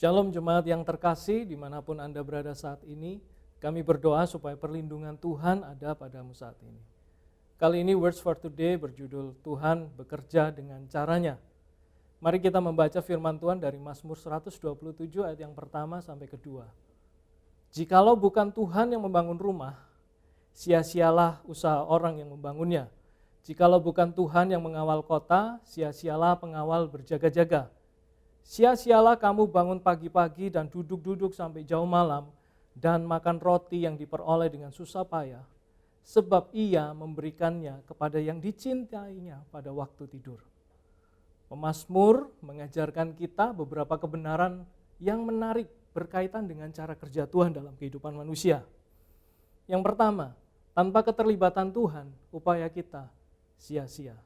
Shalom jemaat yang terkasih dimanapun Anda berada saat ini, kami berdoa supaya perlindungan Tuhan ada padamu saat ini. Kali ini Words for Today berjudul Tuhan bekerja dengan caranya. Mari kita membaca firman Tuhan dari Mazmur 127 ayat yang pertama sampai kedua. Jikalau bukan Tuhan yang membangun rumah, sia-sialah usaha orang yang membangunnya. Jikalau bukan Tuhan yang mengawal kota, sia-sialah pengawal berjaga-jaga. Sia-sialah kamu bangun pagi-pagi dan duduk-duduk sampai jauh malam dan makan roti yang diperoleh dengan susah payah, sebab ia memberikannya kepada yang dicintainya pada waktu tidur. Pemazmur mengajarkan kita beberapa kebenaran yang menarik berkaitan dengan cara kerja Tuhan dalam kehidupan manusia. Yang pertama, tanpa keterlibatan Tuhan, upaya kita sia-sia.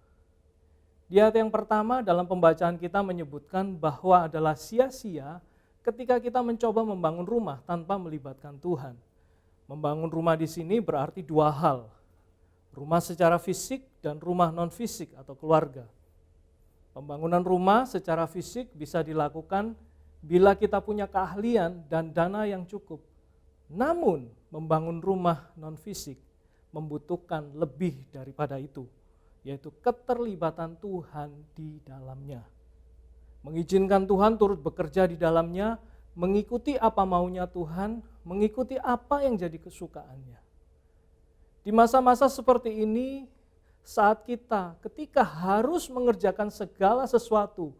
Di ayat yang pertama dalam pembacaan kita menyebutkan bahwa adalah sia-sia ketika kita mencoba membangun rumah tanpa melibatkan Tuhan. Membangun rumah di sini berarti dua hal, rumah secara fisik dan rumah non-fisik atau keluarga. Pembangunan rumah secara fisik bisa dilakukan bila kita punya keahlian dan dana yang cukup. Namun membangun rumah non-fisik membutuhkan lebih daripada itu, yaitu keterlibatan Tuhan di dalamnya. Mengizinkan Tuhan turut bekerja di dalamnya, mengikuti apa maunya Tuhan, mengikuti apa yang jadi kesukaannya. Di masa-masa seperti ini, saat kita ketika harus mengerjakan segala sesuatu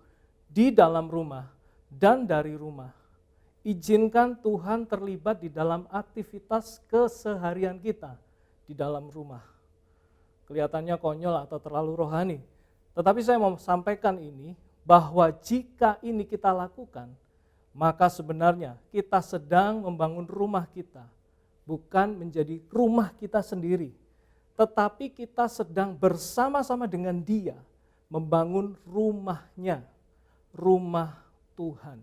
di dalam rumah dan dari rumah, izinkan Tuhan terlibat di dalam aktivitas keseharian kita di dalam rumah. Kelihatannya konyol atau terlalu rohani. Tetapi saya mau sampaikan ini, bahwa jika ini kita lakukan, maka sebenarnya kita sedang membangun rumah kita. Bukan menjadi rumah kita sendiri, tetapi kita sedang bersama-sama dengan Dia membangun rumahnya, rumah Tuhan.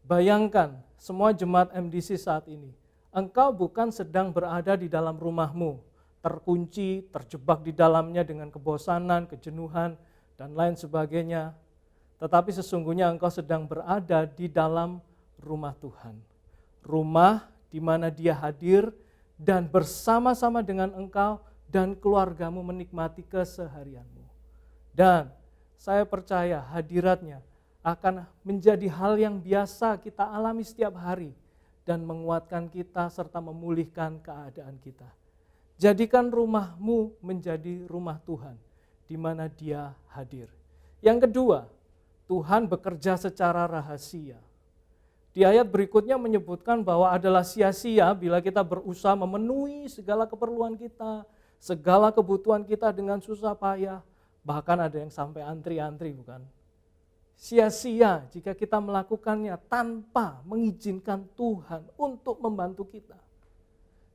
Bayangkan semua jemaat MDC saat ini, engkau bukan sedang berada di dalam rumahmu, terkunci, terjebak di dalamnya dengan kebosanan, kejenuhan, dan lain sebagainya. Tetapi sesungguhnya engkau sedang berada di dalam rumah Tuhan. Rumah di mana Dia hadir dan bersama-sama dengan engkau dan keluargamu menikmati keseharianmu. Dan saya percaya hadiratnya akan menjadi hal yang biasa kita alami setiap hari dan menguatkan kita serta memulihkan keadaan kita. Jadikan rumahmu menjadi rumah Tuhan, di mana Dia hadir. Yang kedua, Tuhan bekerja secara rahasia. Di ayat berikutnya menyebutkan bahwa adalah sia-sia bila kita berusaha memenuhi segala keperluan kita, segala kebutuhan kita dengan susah payah, bahkan ada yang sampai antri-antri, bukan? Sia-sia jika kita melakukannya tanpa mengizinkan Tuhan untuk membantu kita.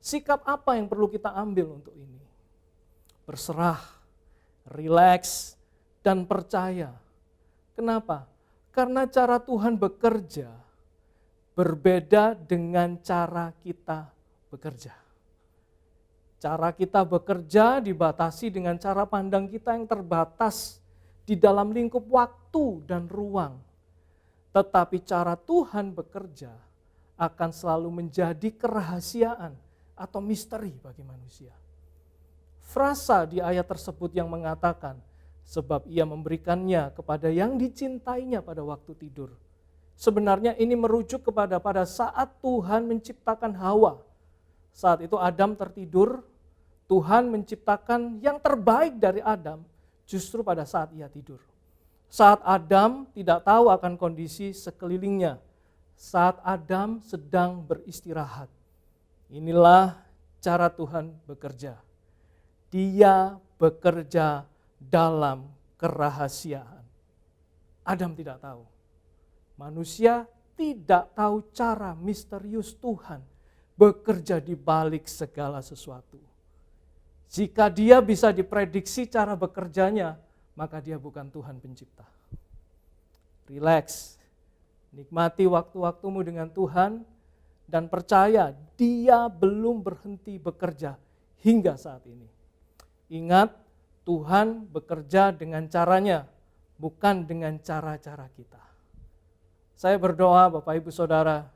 Sikap apa yang perlu kita ambil untuk ini? Berserah, rileks, dan percaya. Kenapa? Karena cara Tuhan bekerja berbeda dengan cara kita bekerja. Cara kita bekerja dibatasi dengan cara pandang kita yang terbatas di dalam lingkup waktu dan ruang. Tetapi cara Tuhan bekerja akan selalu menjadi kerahasiaan atau misteri bagi manusia. Frasa di ayat tersebut yang mengatakan, sebab ia memberikannya kepada yang dicintainya pada waktu tidur. Sebenarnya ini merujuk kepada pada saat Tuhan menciptakan Hawa. Saat itu Adam tertidur, Tuhan menciptakan yang terbaik dari Adam justru pada saat ia tidur. Saat Adam tidak tahu akan kondisi sekelilingnya, saat Adam sedang beristirahat. Inilah cara Tuhan bekerja. Dia bekerja dalam kerahasiaan. Adam tidak tahu. Manusia tidak tahu cara misterius Tuhan bekerja di balik segala sesuatu. Jika Dia bisa diprediksi cara bekerjanya, maka Dia bukan Tuhan pencipta. Relax, nikmati waktu-waktumu dengan Tuhan, dan percaya Dia belum berhenti bekerja hingga saat ini. Ingat, Tuhan bekerja dengan caranya, bukan dengan cara-cara kita. Saya berdoa Bapak Ibu Saudara,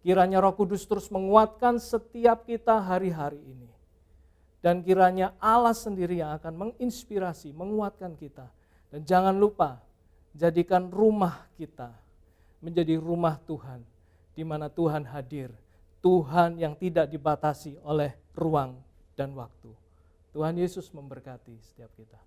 kiranya Roh Kudus terus menguatkan setiap kita hari-hari ini. Dan kiranya Allah sendiri yang akan menginspirasi, menguatkan kita. Dan jangan lupa, jadikan rumah kita menjadi rumah Tuhan, di mana Tuhan hadir. Tuhan yang tidak dibatasi oleh ruang dan waktu. Tuhan Yesus memberkati setiap kita.